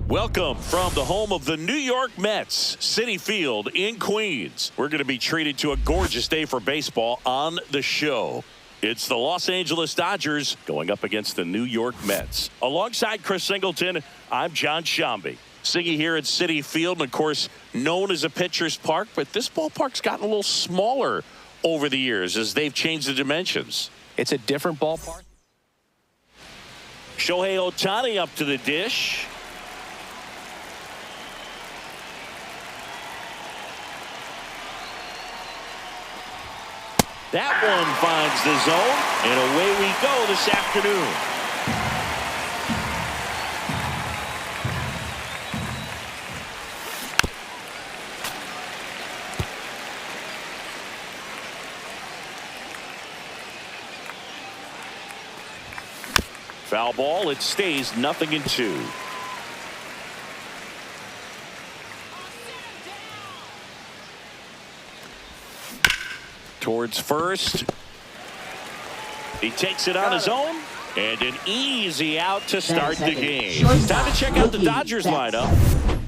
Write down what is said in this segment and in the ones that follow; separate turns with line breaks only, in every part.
Welcome from the home of the New York Mets, Citi Field in Queens. We're going to be treated to a gorgeous day for baseball on the show. It's the Los Angeles Dodgers going up against the New York Mets. Alongside Chris Singleton, I'm John Shambi. Siggy here at Citi Field, and of course, known as a pitcher's park, but this ballpark's gotten a little smaller over the years as they've changed the dimensions.
It's a different ballpark.
Shohei Ohtani up to the dish. That one finds the zone, and away we go this afternoon. Foul ball, it stays 0-2. Towards first. He takes it on his own, and an easy out to start the game. Time to check out the Dodgers lineup.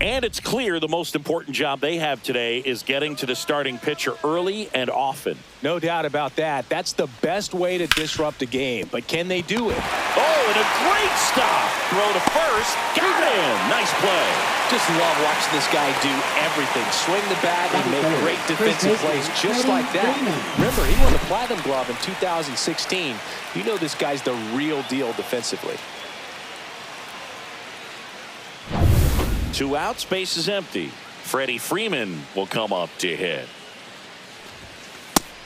And it's clear the most important job they have today is getting to the starting pitcher early and often.
No doubt about that. That's the best way to disrupt a game. But can they do it?
Oh, and a great stop. Throw to first. Got him. Nice play.
Just love watching this guy do everything. Swing the bat and make great defensive plays just like that. Remember, he won the Platinum Glove in 2016. You know this guy's the real deal defensively.
2 outs, base is empty. Freddie Freeman will come up to hit.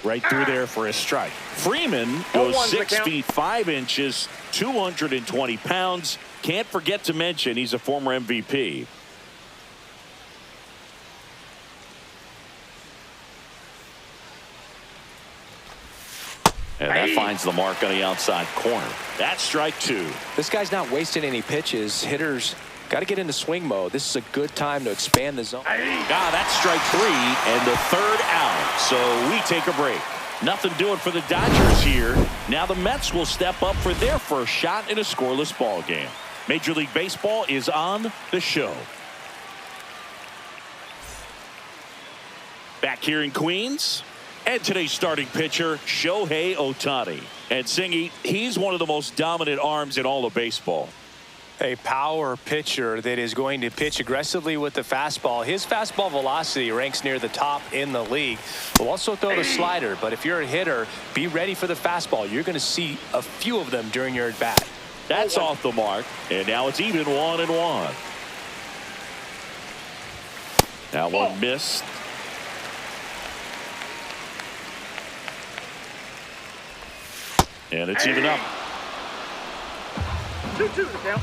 Right through there for a strike. Freeman goes 6 feet 5 inches, 220 pounds. Can't forget to mention he's a former MVP. And that finds the mark on the outside corner. That's strike 2.
This guy's not wasting any pitches. Hitters got to get into swing mode. This is a good time to expand the zone.
That's strike 3 and the 3rd out. So we take a break. Nothing doing for the Dodgers here. Now the Mets will step up for their first shot in a scoreless ball game. Major League Baseball is on the show. Back here in Queens. And today's starting pitcher, Shohei Ohtani. And Singy, he's one of the most dominant arms in all of baseball.
A power pitcher that is going to pitch aggressively with the fastball. His fastball velocity ranks near the top in the league. Will also throw the slider, but if you're a hitter, be ready for the fastball. You're going to see a few of them during your at-bat.
That's off the mark, and now it's even 1-1. Now one missed. And it's even up.
2-2 the count.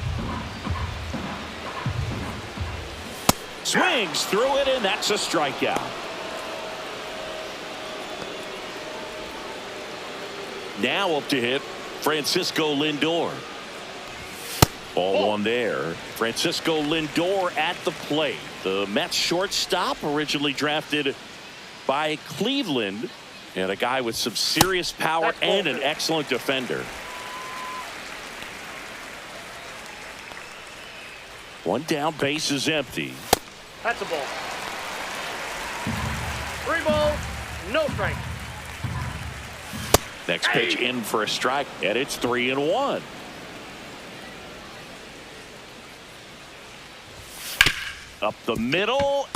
Swings through it, and that's a strikeout. Now up to hit Francisco Lindor. Ball one there. Francisco Lindor at the plate. The Mets shortstop, originally drafted by Cleveland, and a guy with some serious power and an excellent defender. One down, base is empty.
That's a ball. 3 balls, no strike.
Next pitch in for a strike, and it's 3-1. Up the middle.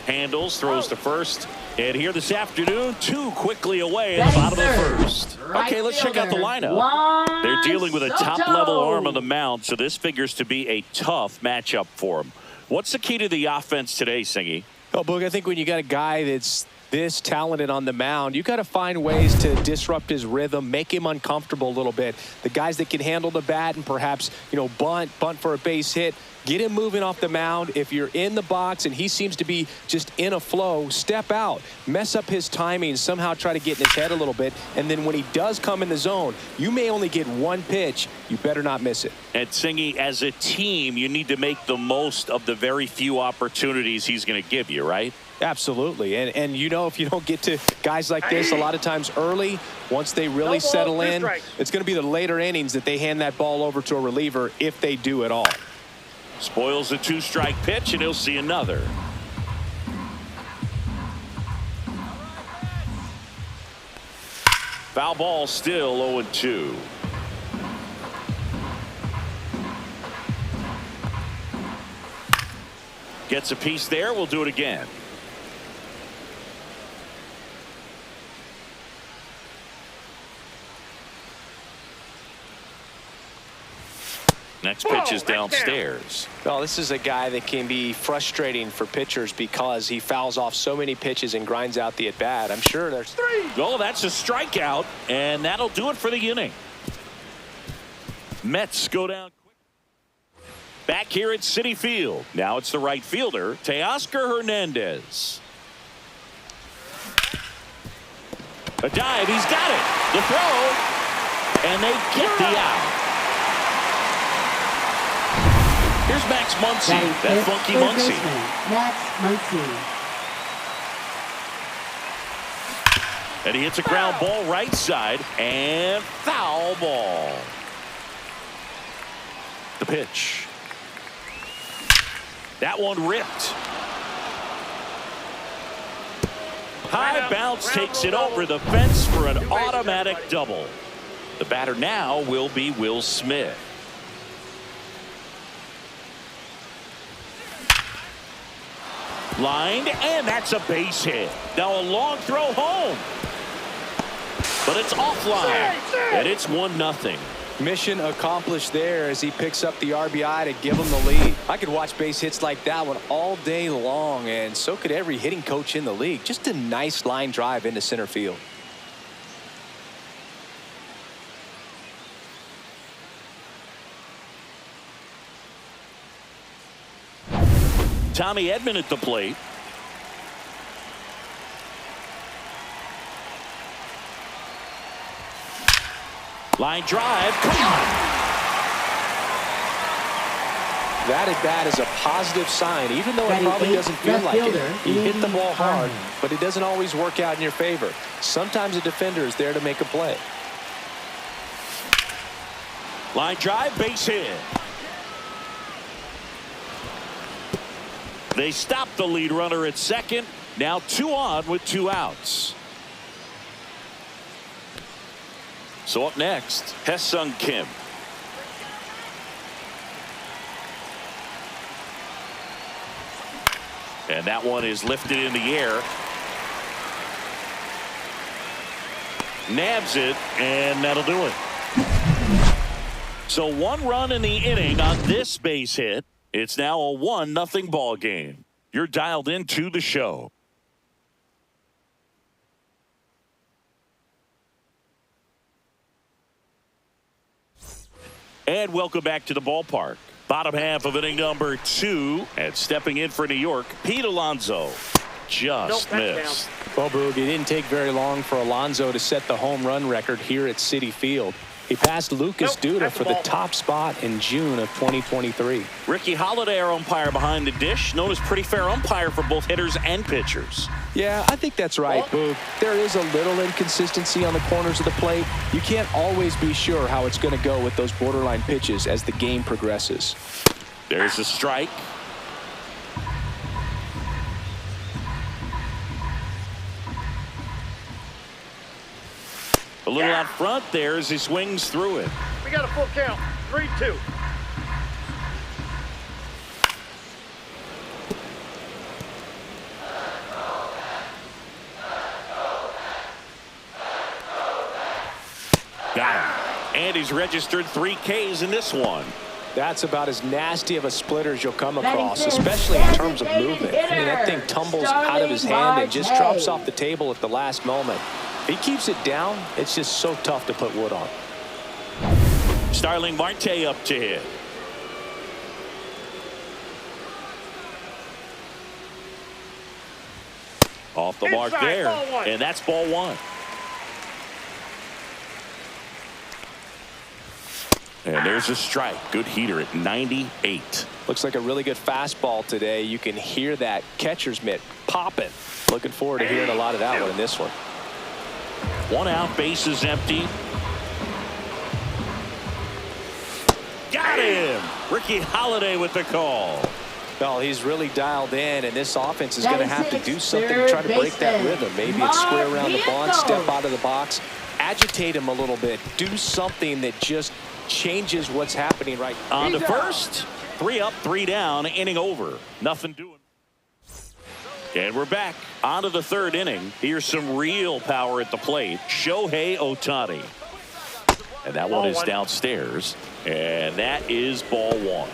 Handles, throws to first. And here this afternoon, 2 quickly away in the bottom of the first. Okay, let's check out the lineup. They're dealing with a top-level arm on the mound, so this figures to be a tough matchup for them. What's the key to the offense today, Singy?
Oh, Boog, I think when you got a guy that's this talented on the mound, you got to find ways to disrupt his rhythm, make him uncomfortable a little bit. The guys that can handle the bat and perhaps, bunt for a base hit, get him moving off the mound. If you're in the box and he seems to be just in a flow, step out, mess up his timing, somehow try to get in his head a little bit. And then when he does come in the zone, you may only get one pitch. You better not miss it.
And Singy, as a team, you need to make the most of the very few opportunities he's going to give you, right?
Absolutely. And you know, if you don't get to guys like this a lot of times early, once they really settle in, it's going to be the later innings that they hand that ball over to a reliever, if they do at all.
Spoils a 2-strike pitch, and he'll see another. Foul ball, still 0-2. Gets a piece there. We'll do it again. Next pitch is downstairs.
Well, this is a guy that can be frustrating for pitchers because he fouls off so many pitches and grinds out the at-bat. I'm sure there's 3.
Oh, that's a strikeout, and that'll do it for the inning. Mets go down quick. Back here at Citi Field. Now it's the right fielder, Teoscar Hernandez. A dive, he's got it. The throw, and they get the out. Here's Max Muncy, that funky Muncy.
Max Muncy.
And he hits a ground ball right side, and foul ball. The pitch. That one ripped. High bounce takes it over the fence for an automatic double. The batter now will be Will Smith. Lined, and that's a base hit. Now a long throw home. But it's offline, and it's 1-0.
Mission accomplished there as he picks up the RBI to give him the lead. I could watch base hits like that one all day long, and so could every hitting coach in the league. Just a nice line drive into center field.
Tommy Edman at the plate. Line drive. Come on.
That at bat is a positive sign, even though it probably doesn't feel like it. You hit the ball hard, but it doesn't always work out in your favor. Sometimes a defender is there to make a play.
Line drive, base hit. They stop the lead runner at second. Now 2 on with 2 outs. So up next, Hesung Kim. And that one is lifted in the air. Nabs it, and that'll do it. So 1 run in the inning on this base hit. It's now a 1-0 ball game. You're dialed into the show. And welcome back to the ballpark. Bottom half of inning number 2. And stepping in for New York, Pete Alonso. Just missed.
Well, Boog, it didn't take very long for Alonso to set the home run record here at Citi Field. He passed Lucas Duda for the top spot in June of 2023.
Ricky Holiday, our umpire behind the dish, known as pretty fair umpire for both hitters and pitchers.
Yeah, I think that's right, Boog. There is a little inconsistency on the corners of the plate. You can't always be sure how it's going to go with those borderline pitches as the game progresses.
There's a strike. A little out front there as he swings through it.
We got a full count. 3-2.
Got him. And he's registered 3 Ks in this one.
That's about as nasty of a splitter as you'll come across, especially in terms of movement. I mean, that thing tumbles out of his hand and just drops off the table at the last moment. If he keeps it down, it's just so tough to put wood on.
Starling Marte up to hit. Off the mark there, and that's ball 1. And there's a strike. Good heater at 98.
Looks like a really good fastball today. You can hear that catcher's mitt popping. Looking forward to hearing a lot of that one in this one.
1 out, bases empty. Got him! Ricky Holiday with the call.
Well, he's really dialed in, and this offense is going to have to do something to try to break that rhythm. Maybe it's square around the bunt, step out of the box, agitate him a little bit, do something that just changes what's happening right now.
On to first. 3 up, 3 down, inning over. Nothing doing. And we're back. On to the 3rd inning. Here's some real power at the plate. Shohei Ohtani. And that one is downstairs. And that is ball 1.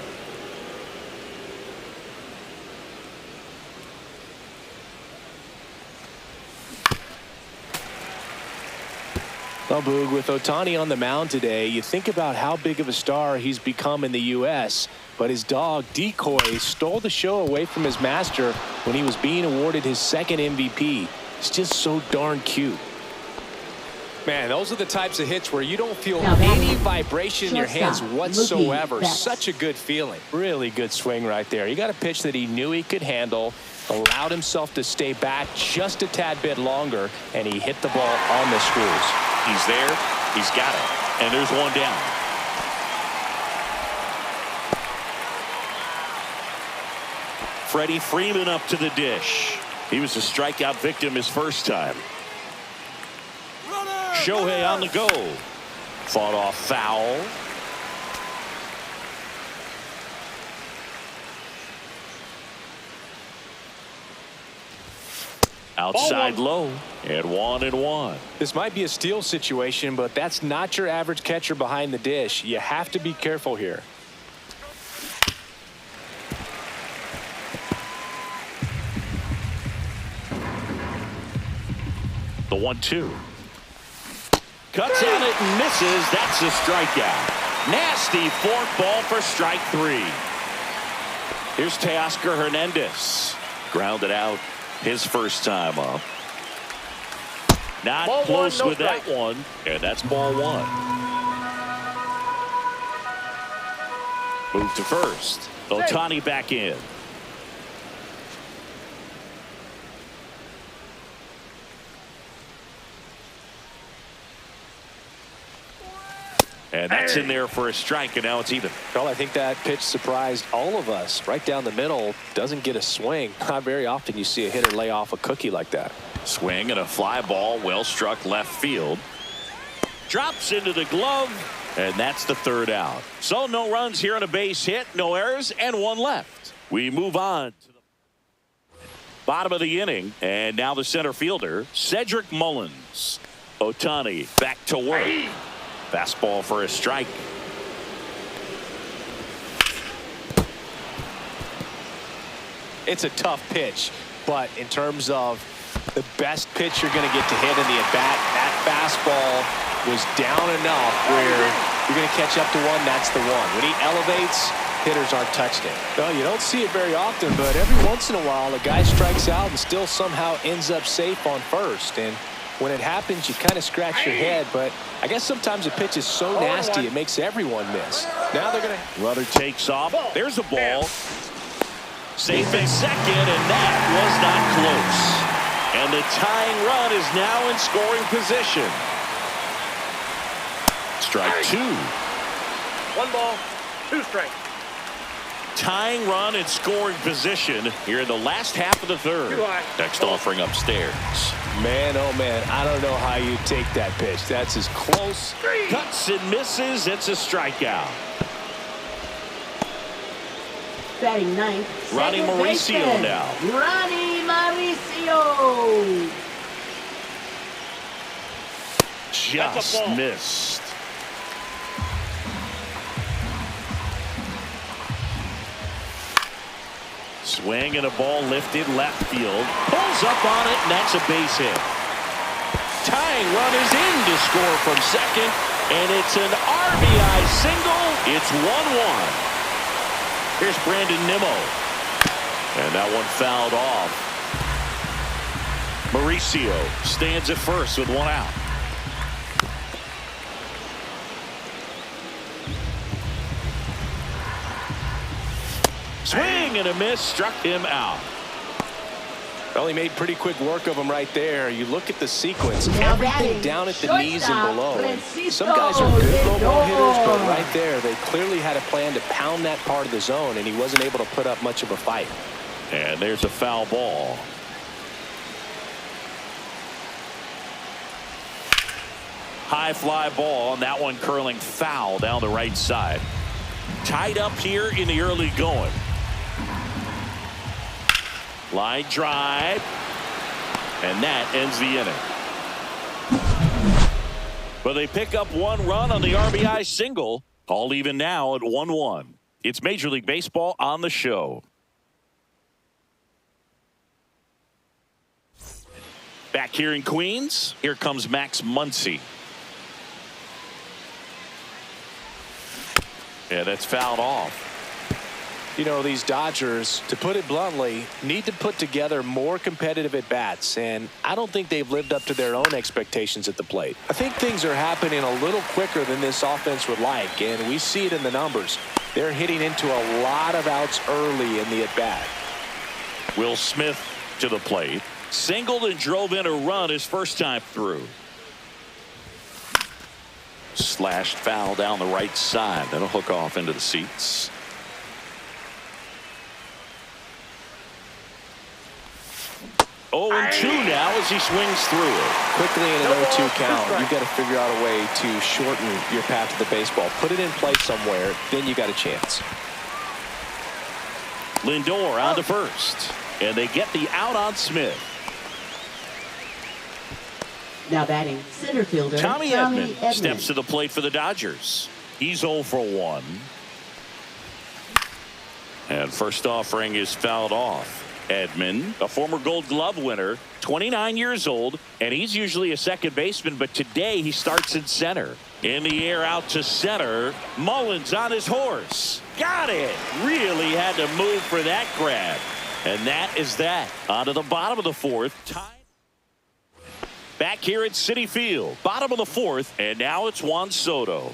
Well, Boog, with Ohtani on the mound today, you think about how big of a star he's become in the U.S., but his dog, Decoy, stole the show away from his master when he was being awarded his 2nd MVP. It's just so darn cute. Man, those are the types of hits where you don't feel any vibration in your hands whatsoever. Such a good feeling. Really good swing right there. He got a pitch that he knew he could handle, allowed himself to stay back just a tad bit longer, and he hit the ball on the screws.
He's there. He's got it. And there's 1 down. Freddie Freeman up to the dish. He was a strikeout victim his first time. Shohei on the go. Fought off foul. Outside low. And 1-1.
This might be a steal situation, but that's not your average catcher behind the dish. You have to be careful here.
The 1-2. Cuts on it and misses. That's a strikeout. Nasty forkball for strike 3. Here's Teoscar Hernandez. Grounded out his first time up. Not
Ball
close
1, no
with that
strike.
one. And that's ball 1. Move to first. Ohtani back in. And that's in there for a strike, and now it's even.
Well, I think that pitch surprised all of us. Right down the middle, doesn't get a swing. Not very often you see a hitter lay off a cookie like that.
Swing and a fly ball, well struck left field. Drops into the glove, and that's the 3rd out. So no runs here on a base hit, no errors, and 1 left. We move on to the bottom of the inning, and now the center fielder, Cedric Mullins. Ohtani back to work. Fastball for a strike.
It's a tough pitch, but in terms of the best pitch you're going to get to hit in the at-bat, that fastball was down enough where you're going to catch up to one. That's the one. When he elevates, hitters aren't touched it. Well, you don't see it very often, but every once in a while, a guy strikes out and still somehow ends up safe on first. And when it happens, you kind of scratch your head, but I guess sometimes a pitch is so nasty it makes everyone miss. Now they're going to.
Runner takes off. There's a ball. Safe at second, and that was not close. And the tying run is now in scoring position. Strike 2.
1 ball, 2 strikes.
Tying run in scoring position here in the last half of the 3rd. Next offering upstairs.
Man, oh man, I don't know how you take that pitch. That's as close.
Cuts and misses. It's a strikeout.
Batting 9th.
Ronnie Mauricio now.
Ronnie Mauricio.
Just missed. Swing and a ball lifted left field. Pulls up on it, and that's a base hit. Tying run is in to score from second, and it's an RBI single. It's 1-1. Here's Brandon Nimmo. And that one fouled off. Mauricio stands at first with 1 out. Swing and a miss, struck him out.
Well, he made pretty quick work of him right there. You look at the sequence, everything down at the knees and below. Some guys are good low ball hitters, but right there, they clearly had a plan to pound that part of the zone, and he wasn't able to put up much of a fight.
And there's a foul ball. High fly ball, and that one curling foul down the right side. Tied up here in the early going. Line drive, and that ends the inning. But they pick up one run on the RBI single. All even now at 1-1. It's Major League Baseball on the show. Back here in Queens, here comes Max Muncy. Yeah, that's fouled off.
You know, these Dodgers, to put it bluntly, need to put together more competitive at-bats, and I don't think they've lived up to their own expectations at the plate. I think things are happening a little quicker than this offense would like, and we see it in the numbers. They're hitting into a lot of outs early in the at-bat.
Will Smith to the plate. Singled and drove in a run his first time through. Slashed foul down the right side. That'll hook off into the seats. Oh, and 2 now as he swings through it.
Quickly in an 0-2 count, you've got to figure out a way to shorten your path to the baseball. Put it in play somewhere, then you got a chance.
Lindor on to first, and they get the out on Smith.
Now batting center fielder
Tommy Edman steps to the plate for the Dodgers. He's 0 for 1. And first offering is fouled off. Edman, a former Gold Glove winner, 29 years old, and he's usually a second baseman, but today he starts in center. In the air out to center. Mullins on his horse. Got it. Really had to move for that grab. And that is that. On to the bottom of the 4th. Time. Back here at Citi Field. Bottom of the 4th, and now it's Juan Soto.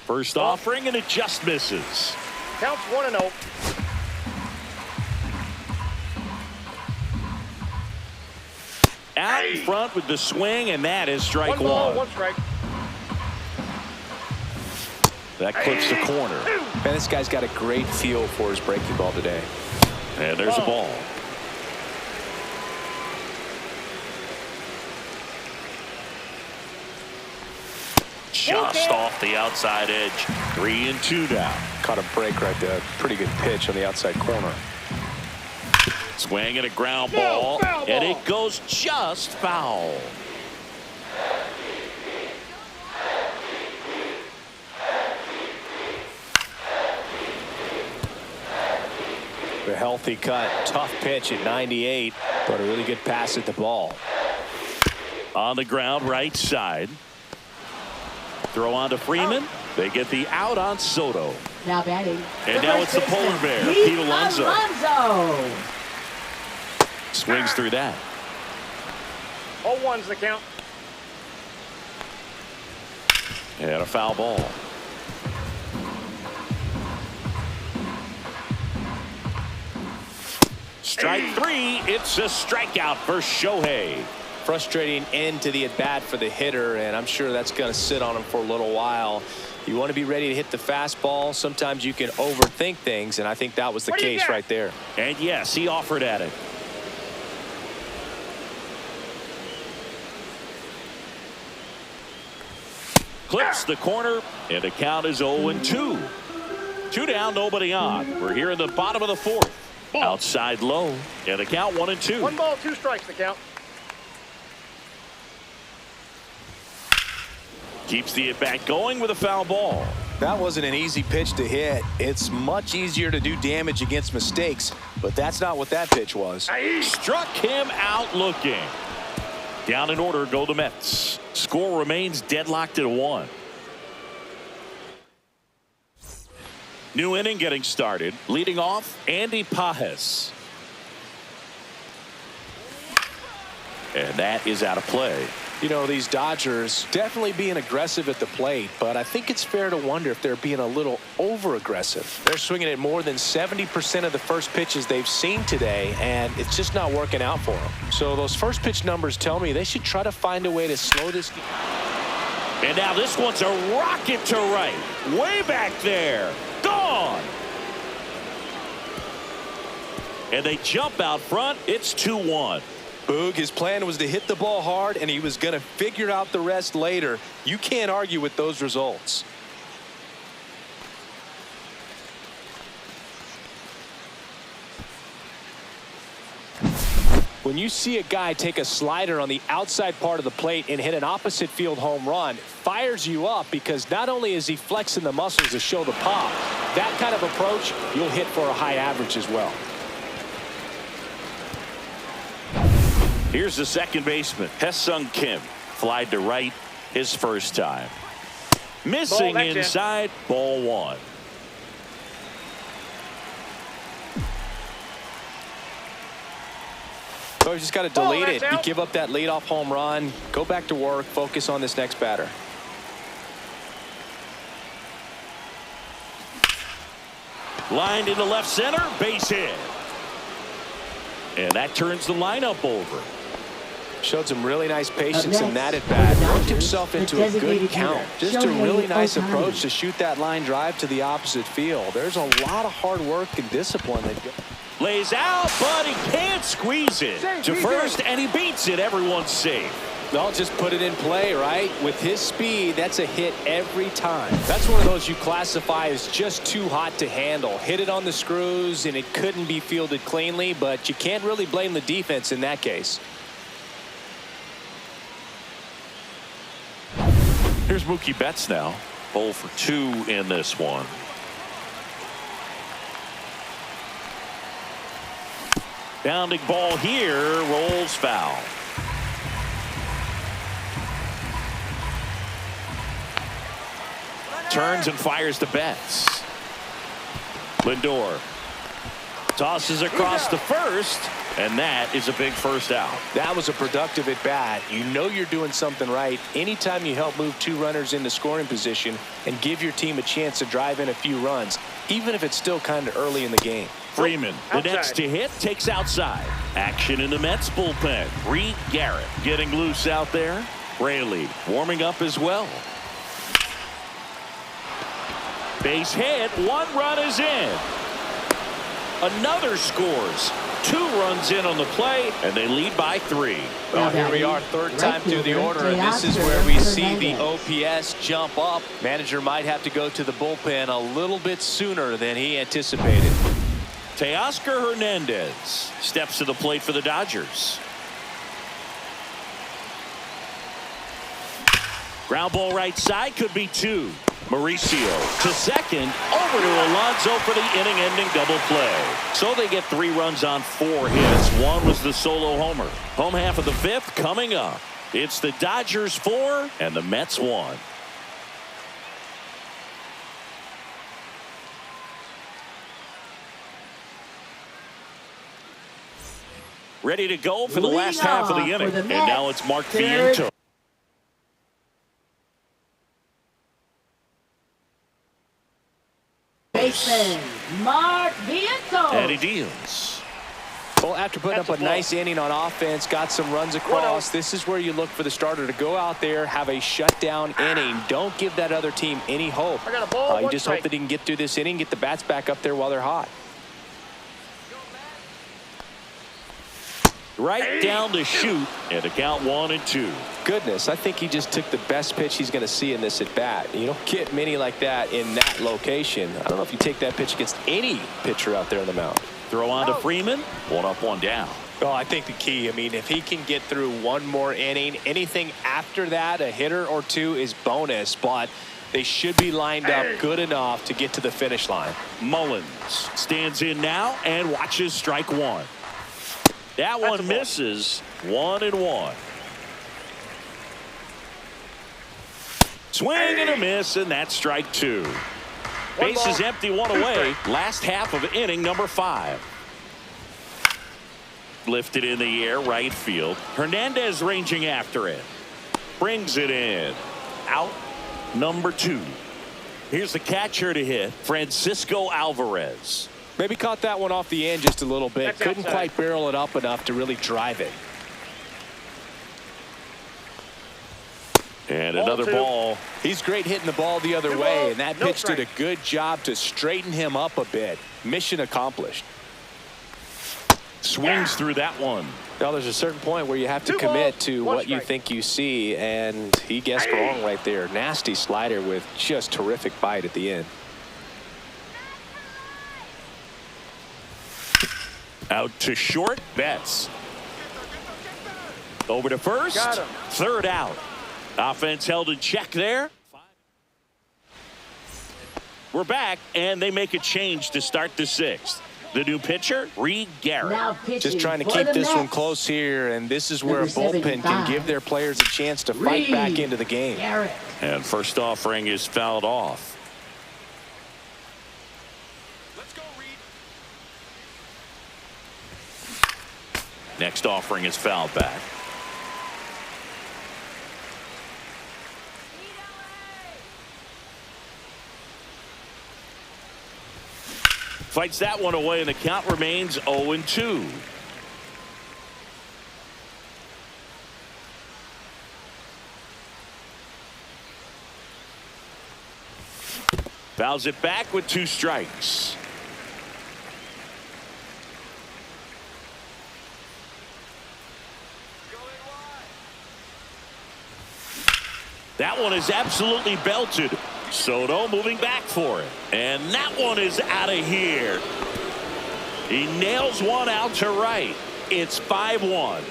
First offering, and it just misses.
Counts 1-0.
Out in front with the swing, and that is strike 1.
1 ball, 1 strike.
That clips the corner.
Man, this guy's got a great feel for his breaking ball today.
And there's a ball. Just off the outside edge. 3-2 now.
Caught a break right there. Pretty good pitch on the outside corner.
Swing and a ground ball, and it goes just foul.
A healthy cut, tough pitch at 98, but a really good pass at the ball.
On the ground, right side. Throw on to Freeman. They get the out on Soto.
Now batting.
And now it's the polar bear, Pete Alonso. Swings through that.
0-1's the count.
And a foul ball. Strike 3. It's a strikeout for Shohei.
Frustrating end to the at-bat for the hitter, and I'm sure that's going to sit on him for a little while. You want to be ready to hit the fastball. Sometimes you can overthink things, and I think that was the case right there.
And yes, he offered at it. Clips the corner, and the count is 0-2. 2 down, nobody on. We're here in the bottom of the 4th. Outside low, and the count 1-2.
1 ball, 2 strikes the count.
Keeps the at-bat going with a foul ball.
That wasn't an easy pitch to hit. It's much easier to do damage against mistakes, but that's not what that pitch was.
Struck him out looking. Down in order go the Mets. Score remains deadlocked at 1. New inning getting started. Leading off, Andy Pajes. And that is out of play.
You know, these Dodgers definitely being aggressive at the plate, but I think it's fair to wonder if they're being a little over-aggressive. They're swinging at more than 70% of the first pitches they've seen today, and it's just not working out for them. So those first pitch numbers tell me they should try to find a way to slow this.
And now this one's a rocket to right. Way back there. Gone. And they jump out front. It's 2-1.
Boog, his plan was to hit the ball hard, and he was going to figure out the rest later. You can't argue with those results. When you see a guy take a slider on the outside part of the plate and hit an opposite field home run, it fires you up because not only is he flexing the muscles to show the pop, that kind of approach, you'll hit for a high average as well.
Here's the second baseman, Hesung Kim. Flied to right his first time. Missing inside, ball one.
So you just got to delete it. You give up that leadoff home run, go back to work, focus on this next batter.
Lined into left center, base hit. And that turns the lineup over.
Showed some really nice patience in that at bat. Worked himself into a good count. Just a really nice approach to shoot that line drive to the opposite field. There's a lot of hard work and discipline that goes.
Lays out, but he can't squeeze it to first, and he beats it. Everyone's safe.
They'll just put it in play, right? With his speed, that's a hit every time. That's one of those you classify as just too hot to handle. Hit it on the screws, and it couldn't be fielded cleanly, but you can't really blame the defense in that case.
Here's Mookie Betts now. 0 for 2 in this one. Bounding ball here, rolls foul. Turns and fires to Betts. Lindor tosses across the first, and that is a big first out.
That was a productive at bat. You know you're doing something right anytime you help move two runners into scoring position and give your team a chance to drive in a few runs, even if it's still kind of early in the game.
Freeman, the next to hit, takes outside. Action in the Mets bullpen. Reed Garrett getting loose out there. Rayleigh warming up as well. Base hit, 1 run is in. Another scores. 2 runs in on the play, and they lead by 3.
Well, here we are, third time through the order, and this is where we see the OPS jump up. Manager might have to go to the bullpen a little bit sooner than he anticipated.
Teoscar Hernandez steps to the plate for the Dodgers. Ground ball right side, could be 2. Mauricio to second, over to Alonso for the inning-ending double play. So they get 3 runs on 4 hits. 1 was the solo homer. Home half of the 5th coming up. It's the Dodgers 4 and the Mets 1. Ready to go for the last half of the inning. And now it's Mark Vientos.
Baseman, Mark Vientos.
And he deals.
Well, after putting up a nice inning on offense, got some runs across, this is where you look for the starter to go out there, have a shutdown inning. Don't give that other team any hope.
I got a ball,
You just hope that he can get through this inning, get the bats back up there while they're hot.
Right down to shoot, and to count 1 and 2.
Goodness, I think he just took the best pitch he's going to see in this at bat. You don't get many like that in that location. I don't know if you take that pitch against any pitcher out there on the mound.
Throw on to Freeman. 1 up, 1 down.
Oh, I think the key, I mean, if he can get through 1 more inning, anything after that, a hitter or 2 is bonus, but they should be lined up good enough to get to the finish line.
Mullins stands in now and watches strike 1. That one misses. 1 and 1. Swing and a miss, and that's strike 2. Base is empty, 1 away. Last half of inning number 5. Lifted in the air, right field. Hernandez ranging after it. Brings it in. Out number 2. Here's the catcher to hit, Francisco Alvarez.
Maybe caught that one off the end just a little bit.
That's
Couldn't
outside.
quite barrel it up enough to really drive it.
And
Ball
another
2.
ball.
He's great hitting the ball the other
2-0.
way, and that
No
pitch did a
strike.
good job to straighten him up a bit. Mission accomplished.
Swings through that one.
Well, there's a certain point where you have to
2
commit
balls,
to
1
what you
strike.
think you see, and he guessed wrong right there. Nasty slider with just terrific bite at the end.
Out to short. Betts. Over to first.
Got him.
Third out. Offense held in check there. We're back, and they make a change to start the 6th. The new pitcher, Reed Garrett.
Now pitching
Just trying to
for
keep
the
this one
Mets,
close here, and this is where a
Number
bullpen can
75.
give their players a chance to fight back
Reed
into the game.
Garrett.
And first offering is fouled off.
Let's go, Reed.
Next offering is fouled back. Fights that one away, and the count remains 0-2. Fouls it back with 2 strikes. That one is absolutely belted. Soto moving back for it. And that one is out of here. He nails one out to right. It's 5-1.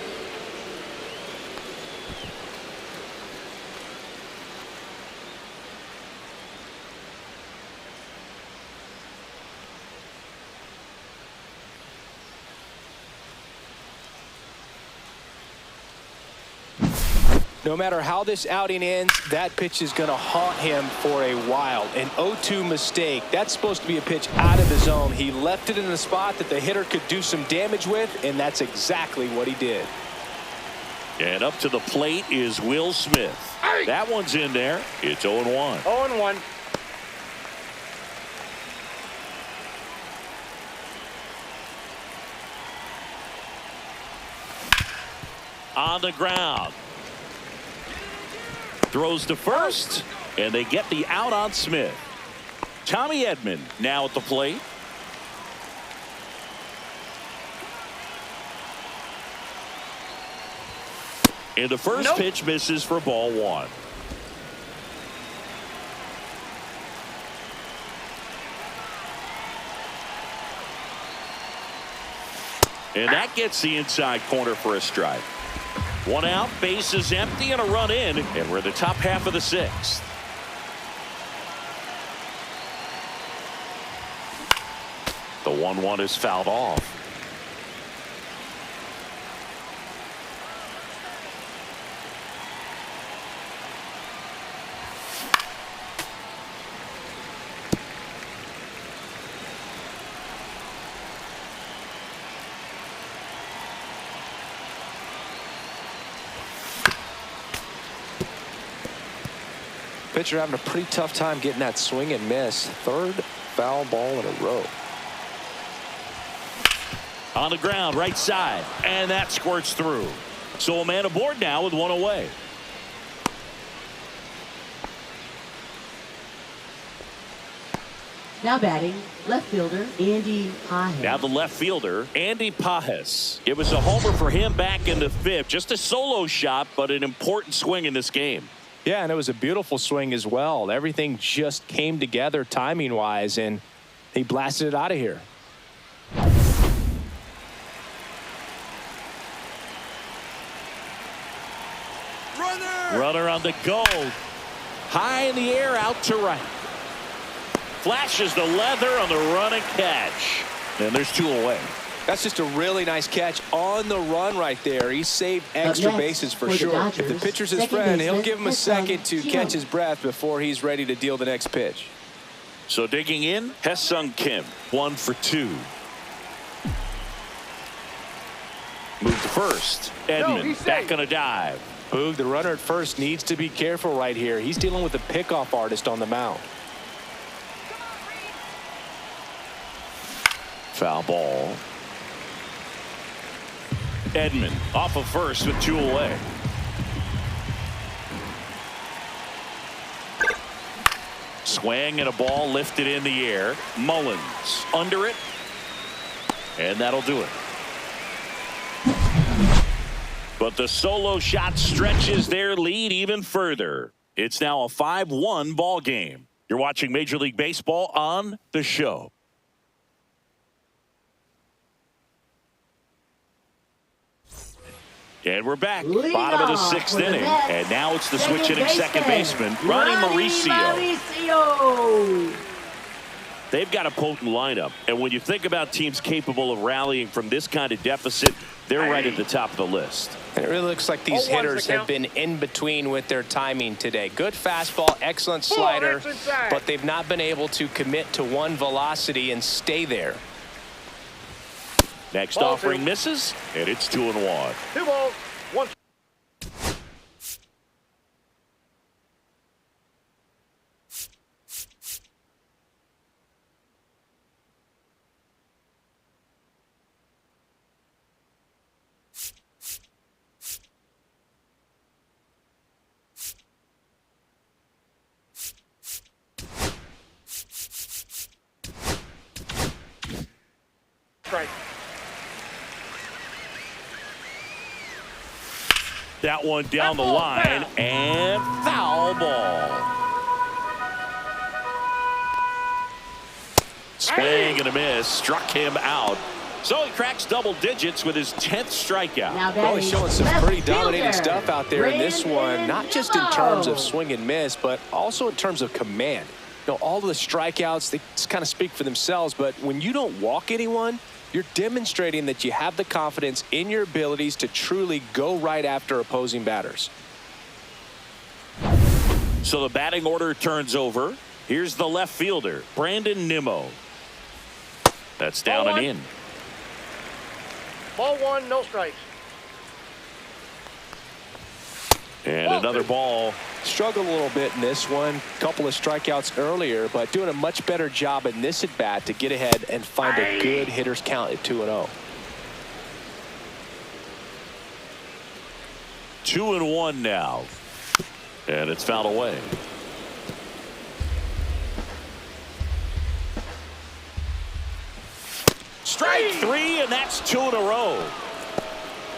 No matter how this outing ends, that pitch is going to haunt him for a while. An 0-2 mistake. That's supposed to be a pitch out of the zone. He left it in a spot that the hitter could do some damage with, and that's exactly what he did.
And up to the plate is Will Smith. That one's in there. It's 0-1.
0-1.
On the ground. Throws to first, and they get the out on Smith. Tommy Edman now at the plate. And the first pitch misses for ball 1. And that gets the inside corner for a strike. 1 out, bases empty, and a run in, and we're in the top half of the 6th. The 1-1 is fouled off.
Pitcher having a pretty tough time getting that swing and miss. 3rd foul ball in a row.
On the ground, right side, and that squirts through. So a man aboard now with 1 away.
Now batting, left fielder Andy Pajes.
Now the left fielder, Andy Pajes. It was a homer for him back in the 5th. Just a solo shot, but an important swing in this game.
Yeah, and it was a beautiful swing as well. Everything just came together timing-wise, and he blasted it out of here.
Runner on the go. High in the air, out to right. Flashes the leather on the run and catch. And there's 2 away.
That's just a really nice catch on the run right there. He saved extra
next,
bases for
for the
sure. If the
Dodgers,
pitcher's his
second
friend, he'll
baseman,
give him a
Hesung
second to
Kim.
catch his breath before he's ready to deal the next pitch.
So digging in, Hesung Kim, 1 for 2. Move to first. Edman
he's
back
safe.
on a dive.
Boog, the runner at first needs to be careful right here. He's dealing with a pickoff artist on the mound.
Foul ball. Edman off of first with 2 away. Swing and a ball lifted in the air. Mullins under it. And that'll do it. But the solo shot stretches their lead even further. It's now a 5-1 ball game. You're watching Major League Baseball on the show. And we're back. Bottom of the 6th inning. And now it's the switch hitting second baseman, Ronnie Mauricio. They've got a potent lineup. And when you think about teams capable of rallying from this kind of deficit, they're right at the top of the list.
And it really looks like these hitters have been in between with their timing today. Good fastball, excellent slider, but they've not been able to commit to one velocity and stay there.
Next offering misses, and it's 2-1.
2 balls, 1. Strike.
That one down the line, and foul ball. Swing and a miss, struck him out. So he cracks double digits with his 10th strikeout.
Well, he's showing some pretty dominating stuff out there in this one, not just in terms of swing and miss, but also in terms of command. You know, all of the strikeouts, they kind of speak for themselves, but when you don't walk anyone, you're demonstrating that you have the confidence in your abilities to truly go right after opposing batters.
So the batting order turns over. Here's the left fielder, Brandon Nimmo. That's down and in.
Ball 1, no strikes.
And another ball.
Struggled a little bit in this one. Couple of strikeouts earlier, but doing a much better job in this at bat to get ahead and find a good hitter's count at 2-0.
2-1 now. And it's fouled away. Strike 3, and that's 2 in a row.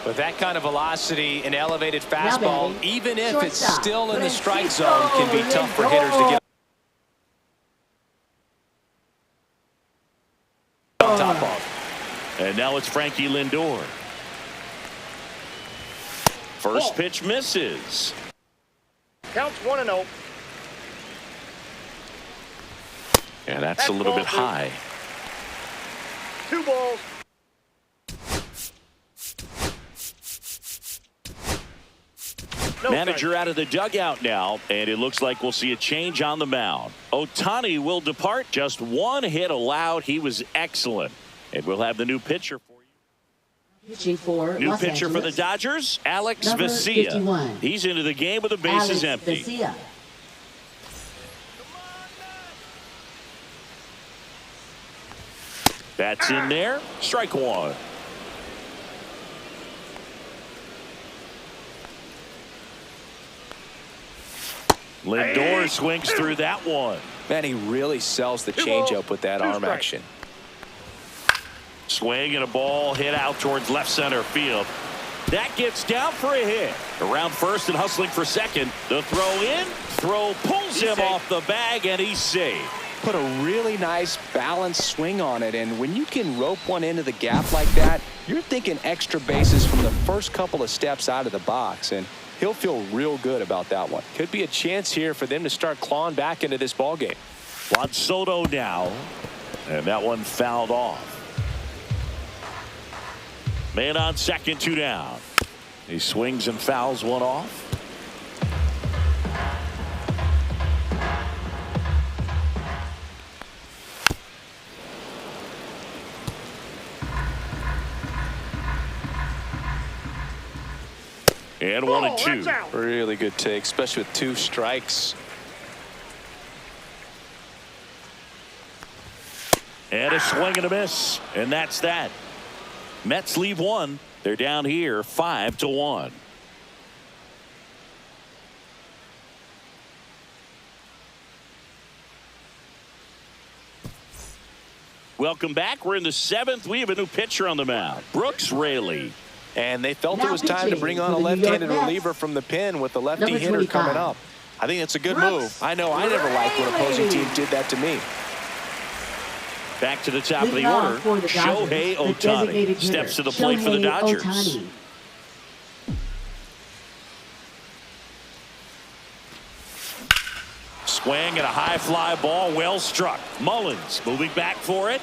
With that kind of velocity and elevated fastball, even if it's still in the strike zone, can be tough for hitters to get on top of.
And now it's Frankie Lindor. First pitch misses.
Counts 1-0.
And that's a little bit high.
2 balls.
Manager out of the dugout now, and it looks like we'll see a change on the mound. Ohtani will depart. Just 1 hit allowed. He was excellent. And we'll have the new pitcher for you. New pitcher for the Dodgers, Alex Vesia. He's into the game with the bases empty. That's in there. Strike 1. Lindor swings through that one.
Man, he really sells the changeup with that arm action.
Swing and a ball hit out towards left center field. That gets down for a hit. Around first and hustling for second. The throw pulls him off the bag, and he's safe.
Put a really nice balanced swing on it, and when you can rope one into the gap like that, you're thinking extra bases from the first couple of steps out of the box, and he'll feel real good about that one. Could be a chance here for them to start clawing back into this ball game.
Juan Soto now, and that one fouled off. Man on second, 2 down. He swings and fouls one off. And 1-2.
That's out.
Really good take, especially with 2 strikes.
And a swing and a miss. And that's that. Mets leave 1. They're down here 5-1. Welcome back. We're in the 7th. We have a new pitcher on the mound, Brooks Raley.
And they felt it was time to bring on a left-handed reliever from the pen with the lefty hitter coming up. I think it's a good move. I know I never liked when opposing teams did that to me.
Back to the top of the order, Shohei Ohtani steps to the plate for the Dodgers. Swing and a high fly ball, well struck. Mullins moving back for it.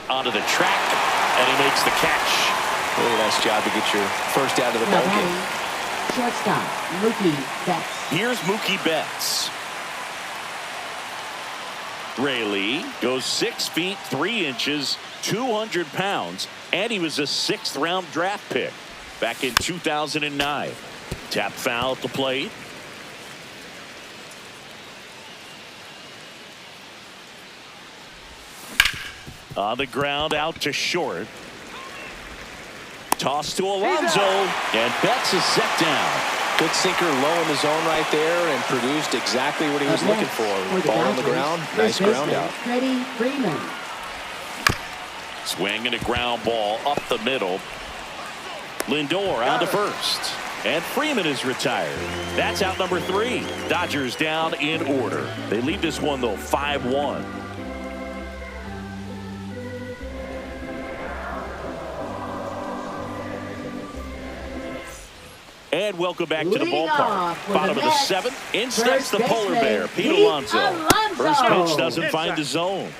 Onto the track, and he makes the catch.
Really nice job to get your first out of the ball game.
Shortstop, Mookie Betts.
Here's Mookie Betts. Raley goes 6 feet 3 inches, 200 pounds, and he was a 6th-round draft pick back in 2009. Tap foul at the plate. On the ground, out to short. Toss to Alonso, and Betts is set down.
Good sinker low in the zone right there and produced exactly what he was looking for. Ball on the ground, nice ground out.
Freddie Freeman.
Swing and a ground ball up the middle. Lindor on to first. And Freeman is retired. That's out number 3. Dodgers down in order. They lead this one, though, 5-1. And welcome back to the ballpark. Bottom of the 7th. In steps the polar bear, Pete Alonso. First pitch doesn't find the zone.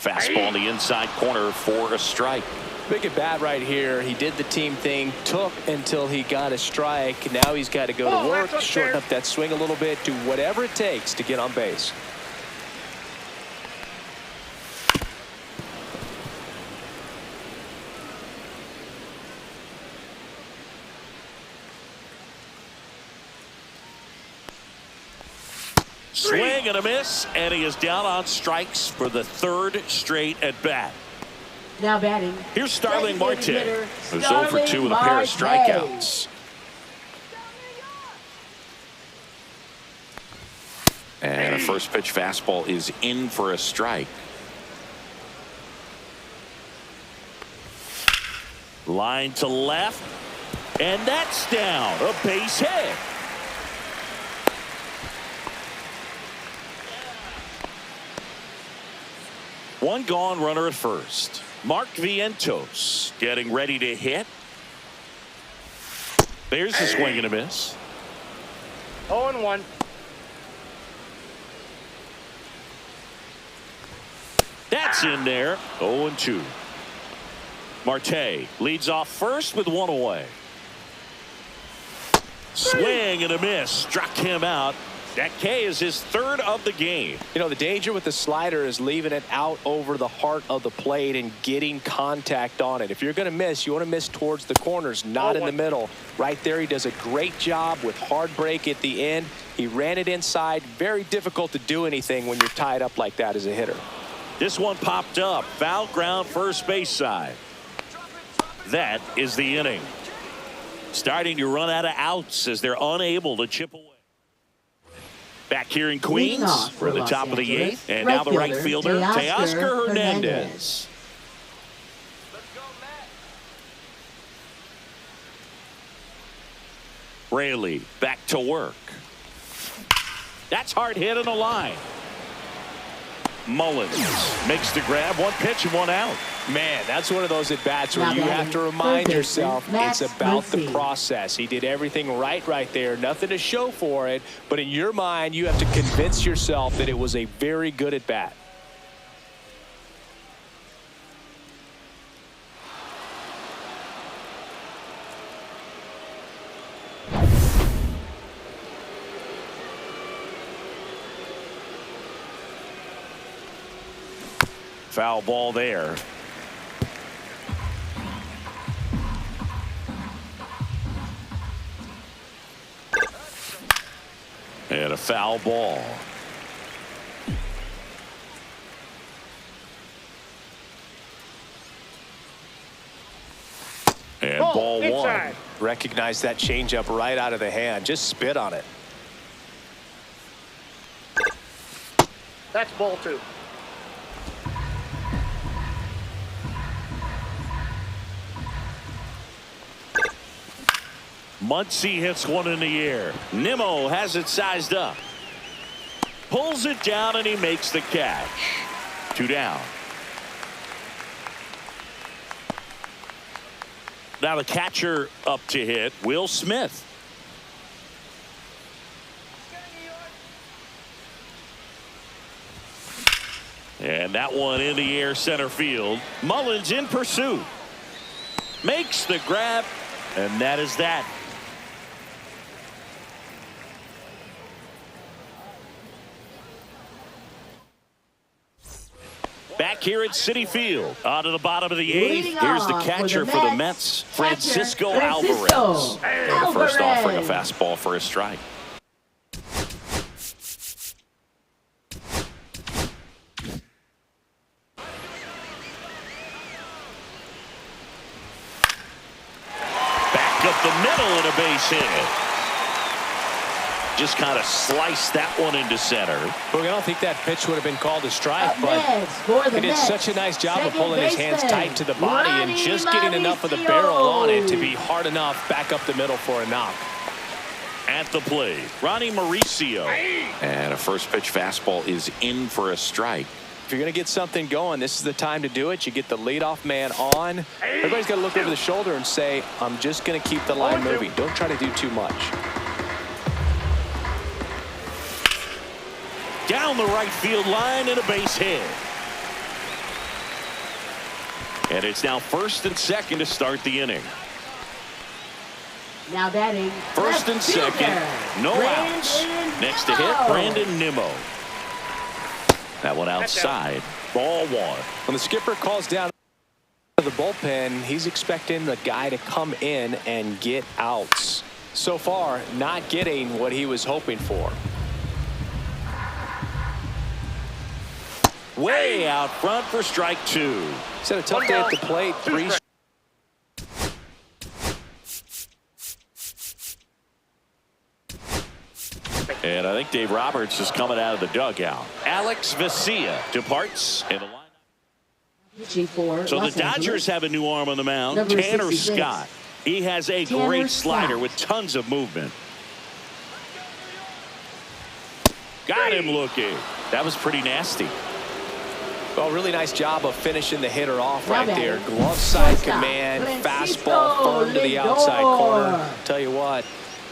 Fastball in the inside corner for a strike.
Big at bat right here. He did the team thing, took until he got a strike. Now he's got to go to work, shorten up that swing a little bit, do whatever it takes to get on base.
Swing and a miss, and he is down on strikes for the 3rd straight at bat.
Now batting.
Here's Starling Marte, who's 0 for 2 with a pair of strikeouts. And a first pitch fastball is in for a strike. Line to left, and that's down. A base hit. One gone, runner at first. Mark Vientos getting ready to hit. There's a swing and a miss.
0-1.
That's in there. 0-2. Marte leads off first with 1 away. Swing and a miss. Struck him out. That K is his 3rd of the game.
You know, the danger with the slider is leaving it out over the heart of the plate and getting contact on it. If you're going to miss, you want to miss towards the corners, not in the middle. Right there, he does a great job with hard break at the end. He ran it inside. Very difficult to do anything when you're tied up like that as a hitter.
This one popped up. Foul ground, first base side. That is the inning. Starting to run out of outs as they're unable to chip away. Back here in Queens, we're at the top of the 8th, and now the right fielder, Teoscar Hernandez. Raley back to work. That's hard hit in the line. Mullins makes the grab, 1 pitch and 1 out.
Man, that's one of those at-bats where you have to remind yourself it's about the process. He did everything right there. Nothing to show for it. But in your mind, you have to convince yourself that it was a very good at-bat.
Foul ball there. And a foul ball. And ball one.
Recognize that changeup right out of the hand. Just spit on it.
That's ball two.
Muncy hits one in the air. Nimmo has it sized up. Pulls it down and he makes the catch. 2 down. Now the catcher up to hit, Will Smith. And that one in the air center field. Mullins in pursuit. Makes the grab, and that is that. Back here at Citi Field, on to the bottom of the 8th. Here's the catcher for the Mets, Francisco Alvarez. And the first offering, a fastball for a strike. Back up the middle and a base hit. Just kind of sliced that one into center.
Look, I don't think that pitch would have been called a strike, but he did such a nice job of pulling his hands tight to the body and just getting enough of the barrel on it to be hard enough back up the middle for a knock.
At the plate, Ronnie Mauricio. And a first pitch fastball is in for a strike.
If you're going to get something going, this is the time to do it. You get the leadoff man on. Everybody's got to look over the shoulder and say, I'm just going to keep the line moving. Don't try to do too much.
Down the right field line and a base hit. And it's now first and second to start the inning.
Now batting.
First and second, no outs. Next to hit, Brandon Nimmo. That one outside. Ball one.
When the skipper calls down to the bullpen, he's expecting the guy to come in and get outs. So far, not getting what he was hoping for.
Way out front for strike 2.
He's had a tough day at the plate. 3.
And I think Dave Roberts is coming out of the dugout. Alex Vesia departs in the lineup. So the Dodgers have a new arm on the mound, Tanner Scott. He has a great slider with tons of movement. Got him looking. That was pretty nasty.
Well, really nice job of finishing the hitter off right there. Glove side command, fastball firm to the outside corner. Tell you what,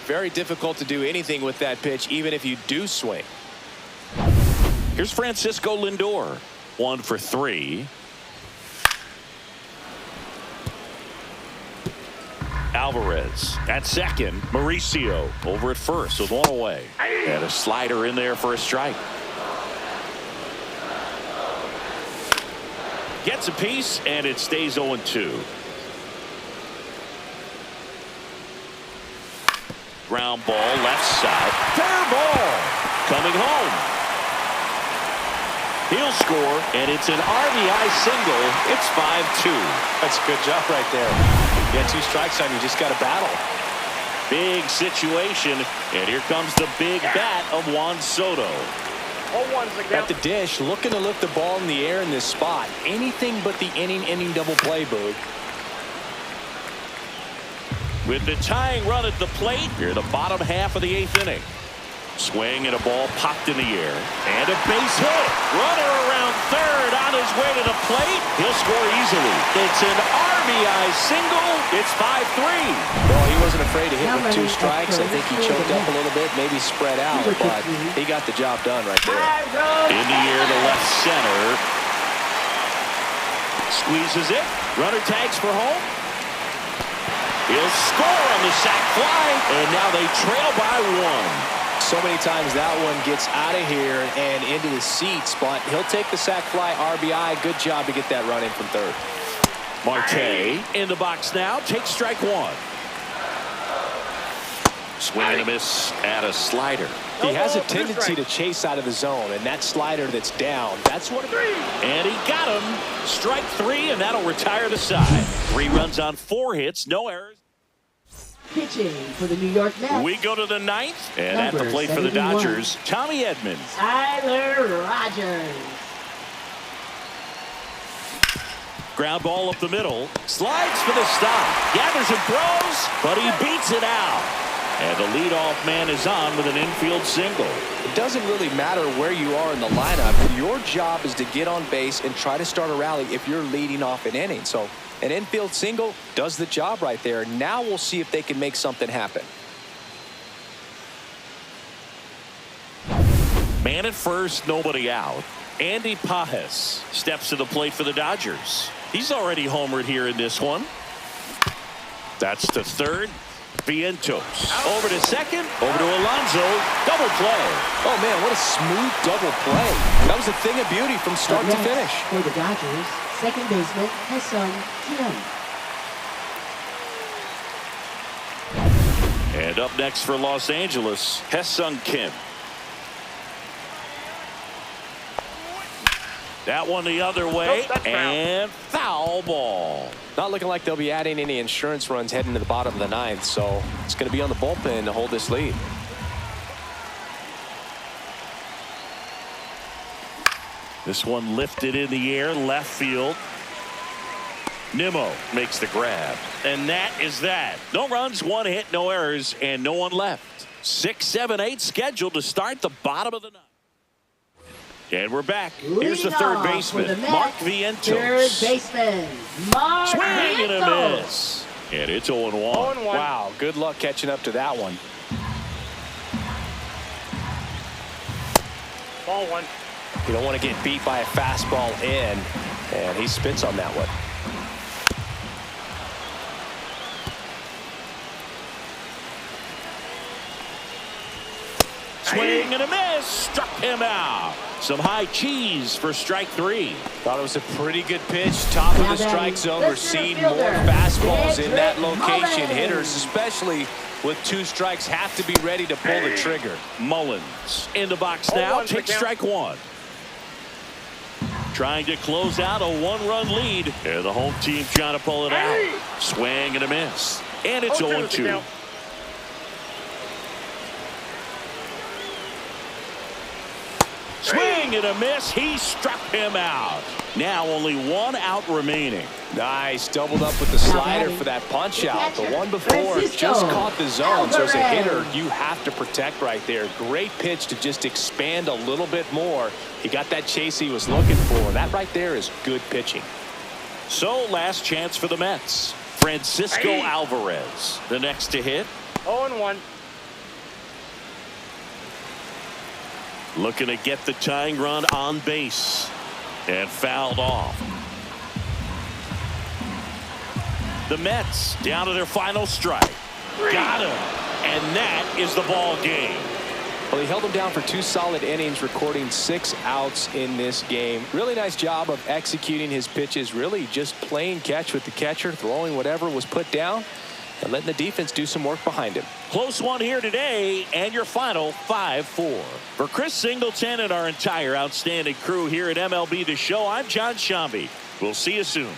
very difficult to do anything with that pitch, even if you do swing.
Here's Francisco Lindor. 1 for 3. Alvarez at second. Mauricio over at first with 1 away. And a slider in there for a strike. Gets a piece, and it stays 0-2. Ground ball, left side. Fair ball. Coming home. He'll score, and it's an RBI single. It's 5-2.
That's a good job right there. You got 2 strikes on you. Just got to battle.
Big situation, and here comes the big bat of Juan Soto.
At the dish, looking to lift the ball in the air in this spot. Anything but the inning double play, Boog.
With the tying run at the plate, here the bottom half of the 8th inning. Swing and a ball popped in the air. And a base hit. Runner around third on his way to the plate. He'll score easily. It's an RBI single. It's 5-3.
Well, he wasn't afraid to hit with 2 strikes. I think he choked up a little bit, maybe spread out, but he got the job done right there.
In the air to left center. Squeezes it. Runner tags for home. He'll score on the sac fly, and now they trail by 1.
So many times that one gets out of here and into the seats, but he'll take the sac fly RBI. Good job to get that run in from third.
Marte in the box now. Takes strike 1. Swing and a miss at a slider.
He has a tendency to chase out of the zone, and that slider that's down, that's what it is.
And he got him. Strike 3, and that'll retire the side. 3 runs on 4 hits, no errors.
Pitching for the New York Mets.
We go to the 9th, and at
Number
the plate for the
71.
Dodgers, Tommy Edmonds.
Tyler Rogers.
Ground ball up the middle. Slides for the stop. Gathers and throws, but he beats it out. And the leadoff man is on with an infield single.
It doesn't really matter where you are in the lineup. Your job is to get on base and try to start a rally if you're leading off an inning. So an infield single does the job right there. Now we'll see if they can make something happen.
Man at first, nobody out. Andy Pajes steps to the plate for the Dodgers. He's already homered here in this one. That's to third. Vientos over to second, over to Alonso. Double play.
Oh, man, what a smooth double play. That was a thing of beauty from start to finish.
For the Dodgers, second baseman, Hesung Kim.
And up next for Los Angeles, Hesung Kim. That one the other way, and foul ball.
Not looking like they'll be adding any insurance runs heading to the bottom of the 9th, so it's going to be on the bullpen to hold this lead.
This one lifted in the air, left field. Nimmo makes the grab, and that is that. No runs, 1 hit, no errors, and no one left. 6, 7, 8 scheduled to start the bottom of the 9th. And we're back. Here's the third baseman, Mark Vientos.
Third baseman, Mark
Swing and a
Vientos.
miss. And it's 0-1.
Wow, good luck catching up to that one.
Ball 1.
You don't want to get beat by a fastball in, and he spits on that one.
Swing and a miss. Struck him out. Some high cheese for strike 3.
Thought it was a pretty good pitch. Top of the strike zone. We're seeing more fastballs in that location. Hitters, especially with 2 strikes, have to be ready to pull the trigger.
Mullins in the box now. Takes strike 1. Trying to close out a 1-run lead. And the home team trying to pull it out. Swing and a miss. And it's 0-2. Swing and a miss. He struck him out. Now only 1 out remaining.
Nice. Doubled up with the slider for that punch out. The one before just caught the zone. So as a hitter, you have to protect right there. Great pitch to just expand a little bit more. He got that chase he was looking for. That right there is good pitching.
So last chance for the Mets. Francisco Alvarez, the next to hit.
0-1.
Looking to get the tying run on base. And fouled off. The Mets down to their final strike. Got him. And that is the ball game.
Well, he held him down for 2 solid innings, recording 6 outs in this game. Really nice job of executing his pitches. Really just playing catch with the catcher, throwing whatever was put down, and letting the defense do some work behind him.
Close one here today, and your final 5-4. For Chris Singleton and our entire outstanding crew here at MLB The Show, I'm John Shambi. We'll see you soon.